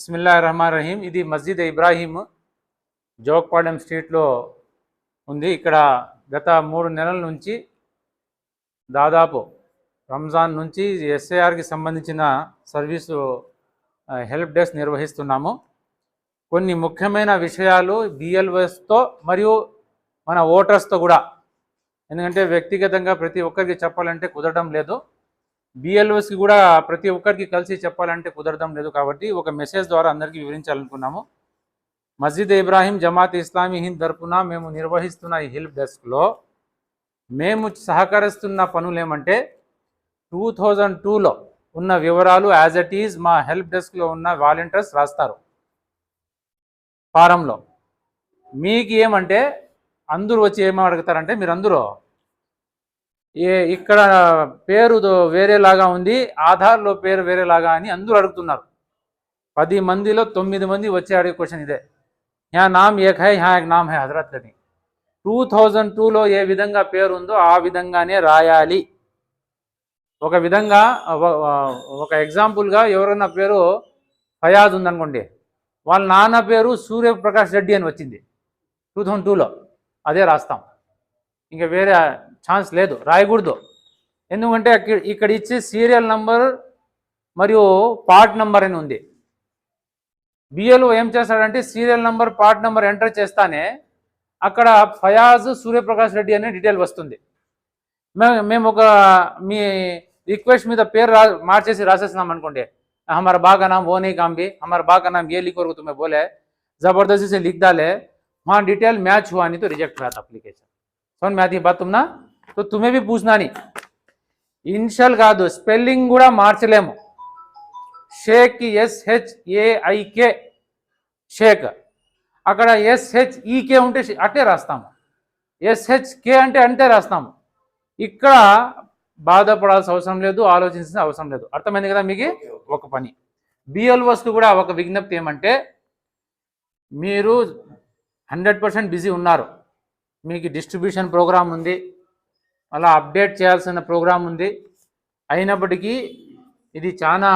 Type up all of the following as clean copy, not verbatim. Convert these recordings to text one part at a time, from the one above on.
బిస్మిల్లాహిర్రహమానిర్రహీం. ఇది మస్జిద్ ఇబ్రాహీం జోక్పాలెం స్ట్రీట్లో ఉంది. ఇక్కడ గత 3 నెలల నుంచి దాదాపు రంజాన్ నుంచి ఎస్ఐఆర్కి సంబంధించిన సర్వీసు హెల్ప్ డెస్క్ నిర్వహిస్తున్నాము. కొన్ని ముఖ్యమైన విషయాలు బిఎల్ఓస్తో మరియు మన ఓటర్స్తో కూడా, ఎందుకంటే వ్యక్తిగతంగా ప్రతి ఒక్కరికి చెప్పాలంటే కుదరడం లేదు, బిఎల్ఓస్కి కూడా ప్రతి ఒక్కరికి కలిసి చెప్పాలంటే కుదరడం లేదు. కాబట్టి ఒక మెసేజ్ ద్వారా అందరికీ వివరించాలనుకున్నాము. మస్జిద్ ఇబ్రాహీం జమాత్ ఇస్లామీ హింద్ తరపున మేము నిర్వహిస్తున్న ఈ హెల్ప్ డెస్క్లో మేము సహకరిస్తున్న పనులు ఏమంటే 2002లో ఉన్న వివరాలు యాజ్ ఇట్ ఈజ్ మా హెల్ప్ డెస్క్లో ఉన్న వాలంటీర్స్ రాస్తారు ఫారంలో. మీకు ఏమంటే అందరూ వచ్చి ఏమని అడుగుతారంటే, మీరు అందరూ ఇక్కడ పేరు వేరేలాగా ఉంది, ఆధార్లో పేరు వేరేలాగా అని అందరూ అడుగుతున్నారు. 10 మందిలో 9 మంది వచ్చే అడిగే క్వశ్చన్ ఇదే. యా నామ్ ఏక్ హై, యా ఏక్ నామ్ హై హజరత్ అని. 2002లో ఏ విధంగా పేరు ఉందో ఆ విధంగానే రాయాలి. ఒక విధంగా ఒక ఎగ్జాంపుల్గా ఎవరైనా పేరు ఫయాజ్ ఉందనుకోండి, వాళ్ళ నాన్న పేరు సూర్యప్రకాష్ రెడ్డి అని వచ్చింది 2002లో, అదే రాస్తాం. ఇంకా వేరే ఛాన్స్ లేదు, రాయకూడదు. ఎందుకంటే ఇక్కడ ఇచ్చే సీరియల్ నంబర్ మరియు పార్ట్ నెంబర్ అని ఉంది. బిఎల్ఓ ఏం చేస్తాడంటే serial number part number enter చేస్తానే అక్కడ ఫయాజ్ సూర్యప్రకాష్ రెడ్డి అనే డీటెయిల్ వస్తుంది. మేము ఒక మీ రిక్వెస్ట్ మీద పేరు మార్చేసి రాసేస్తున్నాం అనుకోండి, हमारा बा का नाम वो नहीं काम भी, हमारा बा का नाम ये लिखो, तुम्हें बोले जबरदस्ती से लिख डाले, वहाँ डिटेल मैच हुआ नहीं तो रिजेक्ट हुआ था अप्लीकेशन. समझ में आती है बात तुमना? तो तुम्हें भी पूछना नहीं. ఇనిషియల్ కాదు, స్పెల్లింగ్ కూడా మార్చలేము. షేక్ SHAIK షేక్, అక్కడ SHEK ఉంటే అట్టే రాస్తాము, SHK అంటే అంతే రాస్తాము. ఇక్కడ బాధపడాల్సిన అవసరం లేదు, ఆలోచించాల్సిన అవసరం లేదు. అర్థమైంది కదా మీకు? ఒక పని. బిఎల్ఓస్కి కూడా ఒక విజ్ఞప్తి ఏమంటే, మీరు 100% బిజీ ఉన్నారు, మీకు డిస్ట్రిబ్యూషన్ ప్రోగ్రామ్ ఉంది, అలా అప్డేట్ చేయాల్సిన ప్రోగ్రామ్ ఉంది. అయినప్పటికీ ఇది చాలా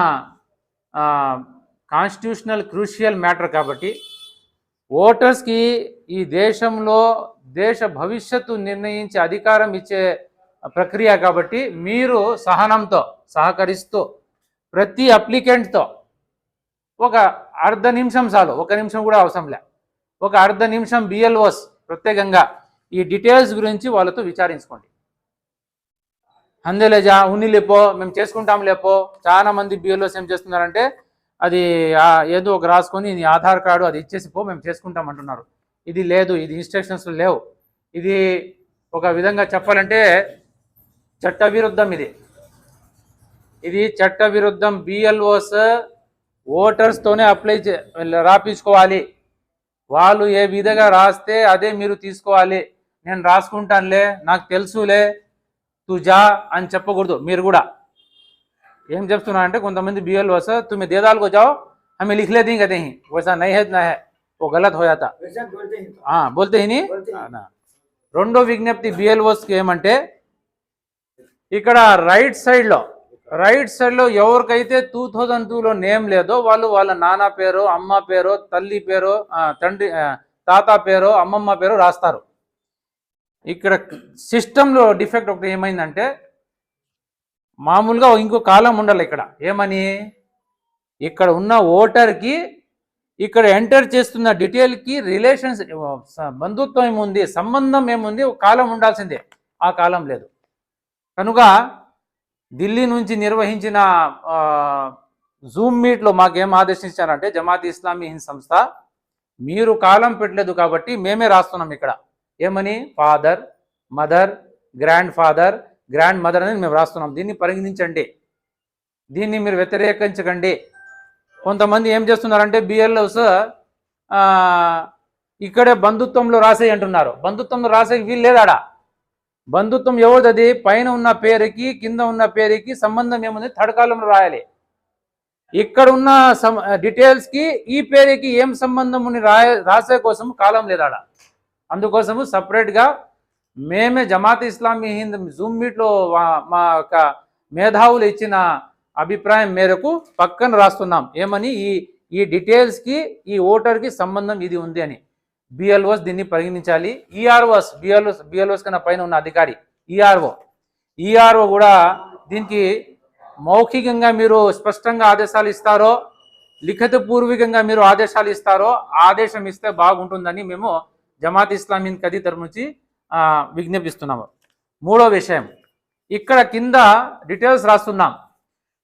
కాన్స్టిట్యూషనల్ క్రూషియల్ మ్యాటర్ కాబట్టి, ఓటర్స్కి ఈ దేశంలో దేశ భవిష్యత్తు నిర్ణయించే అధికారం ఇచ్చే ప్రక్రియ కాబట్టి మీరు సహనంతో సహకరిస్తూ ప్రతి అప్లికెంట్తో ఒక అర్ధ నిమిషం చాలు, 1 నిమిషం కూడా అవసరం లే, ఒక అర్ధ నిమిషం బిఎల్ఓస్ ప్రత్యేకంగా ఈ డీటెయిల్స్ గురించి వాళ్ళతో విచారించుకోండి. అందేలేజా ఉన్ని లేపో, మేము చేసుకుంటాం లేపో. చాలా మంది బిఎల్ఓస్ ఏం చేస్తున్నారంటే, అది ఏదో ఒక రాసుకొని నీ ఆధార్ కార్డు అది ఇచ్చేసి పో, మేము చేసుకుంటాం అంటున్నారు. ఇది లేదు, ఇది ఇన్స్ట్రక్షన్స్ లేవు. ఇది ఒక విధంగా చెప్పాలంటే చట్టవిరుద్ధం. ఇది చట్టవిరుద్ధం. బిఎల్ఓస్ ఓటర్స్తోనే రాపించుకోవాలి. వాళ్ళు ఏ విధంగా రాస్తే అదే మీరు తీసుకోవాలి. నేను రాసుకుంటానులే, నాకు తెలుసులే, తుజా అని చెప్పకూడదు. మీరు కూడా ఏం చెప్తున్నా అంటే, కొంతమంది బిఎల్ఓస్ తుమ్మె దేదాలకు వచ్చావు హమే లిఖలే दी कहते हैं, वैसा नहीं है ना है, वो गलत हो जाता. बोलते ही नहीं. రెండో విజ్ఞప్తి బిఎల్ఓస్కి ఏమంటే, ఇక్కడ రైట్ సైడ్లో ఎవరికైతే 2002లో నేమ్ లేదో వాళ్ళు వాళ్ళ నాన్న పేరు, అమ్మ పేరు, తల్లి పేరు, తండ్రి తాత పేరు, అమ్మమ్మ పేరు రాస్తారు. ఇక్కడ సిస్టంలో డిఫెక్ట్ ఒకటి ఏమైందంటే, మామూలుగా ఇంకో కాలం ఉండాలి. ఇక్కడ ఏమని, ఇక్కడ ఉన్న ఓటర్కి ఇక్కడ ఎంటర్ చేస్తున్న డీటెయిల్కి రిలేషన్స్, బంధుత్వం ఏముంది, సంబంధం ఏముంది, ఒక కాలం ఉండాల్సిందే. ఆ కాలం లేదు. కనుక ఢిల్లీ నుంచి నిర్వహించిన జూమ్ మీట్లో మాకేం ఆదేశించారంటే, జమాత్ ఇస్లామీ హింద్ సంస్థ, మీరు కాలం పెట్టలేదు కాబట్టి మేమే రాస్తున్నాం ఇక్కడ. ఏమని, father, mother, grand father, grand mother అని మేము రాస్తున్నాం. దీన్ని పరిగణించండి, దీన్ని మీరు వ్యతిరేకించకండి. కొంతమంది ఏం చేస్తున్నారంటే బిఎల్ఓస్ ఇక్కడే బంధుత్వంలో రాసేయి అంటున్నారు. బంధుత్వంలో రాసే వీలు లేదాడా. బంధుత్వం ఎవరిది? పైన ఉన్న పేరుకి కింద ఉన్న పేరుకి సంబంధం ఏముంది, థర్డ్ కాలంలో రాయాలి. ఇక్కడ ఉన్న డీటెయిల్స్కి ఈ పేరుకి ఏం సంబంధం అని రాసే కోసం కాలం లేదాడా. అందుకోసము సపరేట్గా మేమే జమాత్ ఇస్లామీ హింద్ జూమ్ మీట్లో మా యొక్క మేధావులు ఇచ్చిన అభిప్రాయం మేరకు పక్కన రాస్తున్నాం. ఏమని, ఈ డీటెయిల్స్కి ఈ ఓటర్కి సంబంధం ఇది ఉంది అని బిఎల్ఓస్ దీన్ని పరిగణించాలి. బిఎల్ఓస్ కన్నా పైన ఉన్న అధికారి ఈఆర్ఓ కూడా దీనికి మౌఖికంగా మీరు స్పష్టంగా ఆదేశాలు ఇస్తారో, లిఖితపూర్వకంగా మీరు ఆదేశాలు ఇస్తారో, ఆదేశం ఇస్తే బాగుంటుందని మేము జమాత్ ఇస్లామీ కదీ తరఫు నుంచి విజ్ఞప్తిస్తున్నాము. మూడో విషయం, ఇక్కడ కింద డీటెయిల్స్ రాస్తున్నాం.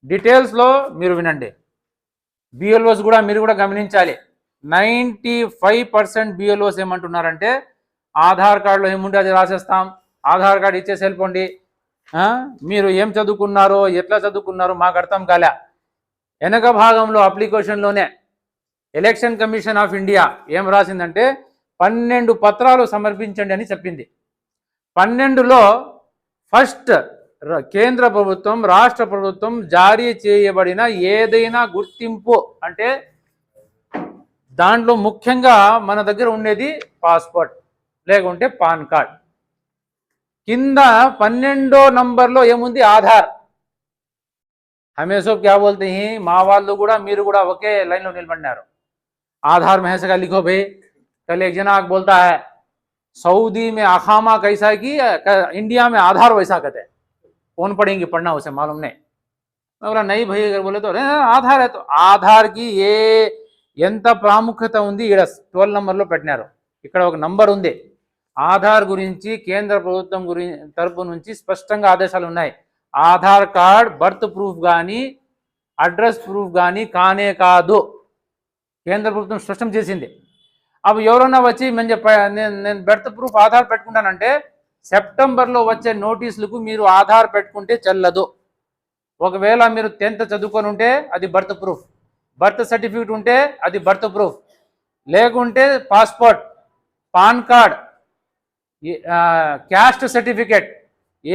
డీటెయిల్స్లో మీరు వినండి, బిఎల్ఓస్ కూడా మీరు కూడా గమనించాలి. 95% బిఎల్ఓస్ ఏమంటున్నారంటే ఆధార్ కార్డులో ఏముంటే అది రాసేస్తాం, ఆధార్ కార్డు ఇచ్చేసి వెళ్ళిపోండి, మీరు ఏం చదువుకున్నారో ఎట్లా చదువుకున్నారో మాకు అర్థం కాలే. వెనక భాగంలో అప్లికేషన్లోనే ఎలక్షన్ కమిషన్ ఆఫ్ ఇండియా ఏం రాసిందంటే 12 పత్రాలు సమర్పించండి అని చెప్పింది. 12లో ఫస్ట్ కేంద్ర ప్రభుత్వం రాష్ట్ర ప్రభుత్వం జారీ చేయబడిన ఏదైనా గుర్తింపు అంటే దాంట్లో ముఖ్యంగా మన దగ్గర ఉండేది పాస్పోర్ట్ లేకుంటే పాన్ కార్డ్. కింద 12వ నంబర్లో ఏముంది, ఆధార్. హమేసో క్యా బోల్తే హీ, మా వాళ్ళు కూడా మీరు కూడా ఒకే లైన్లో నిలబడినారు. आधार में ऐसा लिखो भाई. कल एक जना बोलता है सऊदी में अखामा कैसा है कि इंडिया में आधार वैसा कहते हैं, कौन पढ़ेंगे, पढ़ना उसे मालूम नहीं. मैं बोला नहीं भाई, अगर बोले तो आधार है. तो आधार की ये ఎంత ప్రాముఖ్యత ఉంది ఇక్కడ 12 నంబర్లో పెట్టినారు. ఇక్కడ ఒక నంబర్ ఉంది. ఆధార్ గురించి కేంద్ర ప్రభుత్వం తరపు నుంచి స్పష్టంగా ఆదేశాలు ఉన్నాయి. ఆధార్ కార్డ్ బర్త్ ప్రూఫ్ కానీ అడ్రస్ ప్రూఫ్ కానీ కానే కాదు, కేంద్ర ప్రభుత్వం స్పష్టం చేసింది. అప్పుడు ఎవరన్నా వచ్చి నేను బర్త్ ప్రూఫ్ ఆధార్ పెట్టుకుంటానంటే సెప్టెంబర్లో వచ్చే నోటీసులకు మీరు ఆధార్ పెట్టుకుంటే చెల్లదు. ఒకవేళ మీరు 10th చదువుకొని ఉంటే అది బర్త్ ప్రూఫ్, బర్త్ సర్టిఫికేట్ ఉంటే అది బర్త్ ప్రూఫ్, లేకుంటే passport, pan card, caste certificate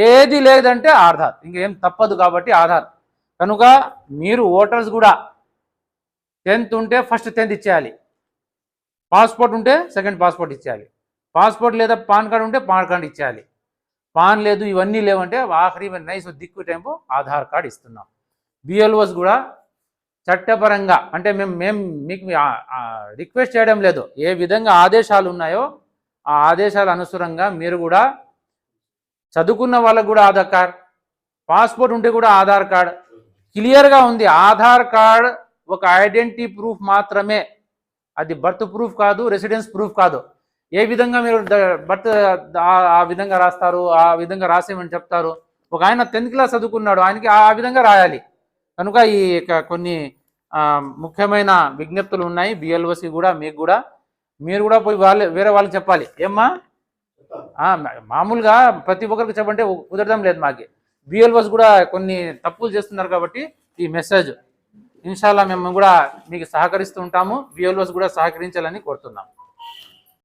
ఏది లేదంటే ఆధార్, ఇంకేం తప్పదు. కాబట్టి ఆధార్ కనుక మీరు ఓటర్స్ కూడా 10th ఉంటే ఫస్ట్ 10th ఇచ్చేయాలి, పాస్పోర్ట్ ఉంటే సెకండ్ పాస్పోర్ట్ ఇచ్చేయాలి, పాస్పోర్ట్ లేదా పాన్ కార్డ్ ఉంటే పాన్ కార్డ్ ఇచ్చేయాలి, పాన్ లేదు ఇవన్నీ లేవంటే ఆఖరి నైస్ దిక్కు టైంపు ఆధార్ కార్డ్ ఇస్తున్నాం. బిఎల్ఓస్ కూడా చట్టపరంగా అంటే మేము మీకు రిక్వెస్ట్ చేయడం లేదు, ఏ విధంగా ఆదేశాలు ఉన్నాయో ఆ ఆదేశాల అనుసారంగా మీరు కూడా చదువుకున్న వాళ్ళకు కూడా ఆధార్ కార్డ్, పాస్పోర్ట్ ఉంటే కూడా ఆధార్ కార్డ్ క్లియర్గా ఉంది. ఆధార్ కార్డ్ ఒక ఐడెంటిటీ ప్రూఫ్ మాత్రమే, అది బర్త్ ప్రూఫ్ కాదు, రెసిడెన్స్ ప్రూఫ్ కాదు. ఏ విధంగా మీరు బర్త్ ఆ విధంగా రాస్తారు, ఆ విధంగా రాసేమని చెప్తారు. ఒక ఆయన 10th క్లాస్ చదువుకున్నాడు, ఆయనకి ఆ విధంగా రాయాలి. కనుక ఈ కొన్ని ముఖ్యమైన విజ్ఞప్తులు ఉన్నాయి బిఎల్ఓసి కూడా, మీకు కూడా. మీరు కూడా పోయి వేరే వాళ్ళకి చెప్పాలి. ఏమ్మా మామూలుగా ప్రతి ఒక్కరికి చెప్పంటే కుదరడం లేదు. మాకి బిఎల్ఓస్ కూడా కొన్ని తప్పులు చేస్తున్నారు. కాబట్టి ఈ మెసేజ్ ఇన్షాల్లా మేము కూడా మీకు సహకరిస్తూ ఉంటాము, బిఎల్ఓస్ కూడా సహకరించాలని కోరుతున్నాము.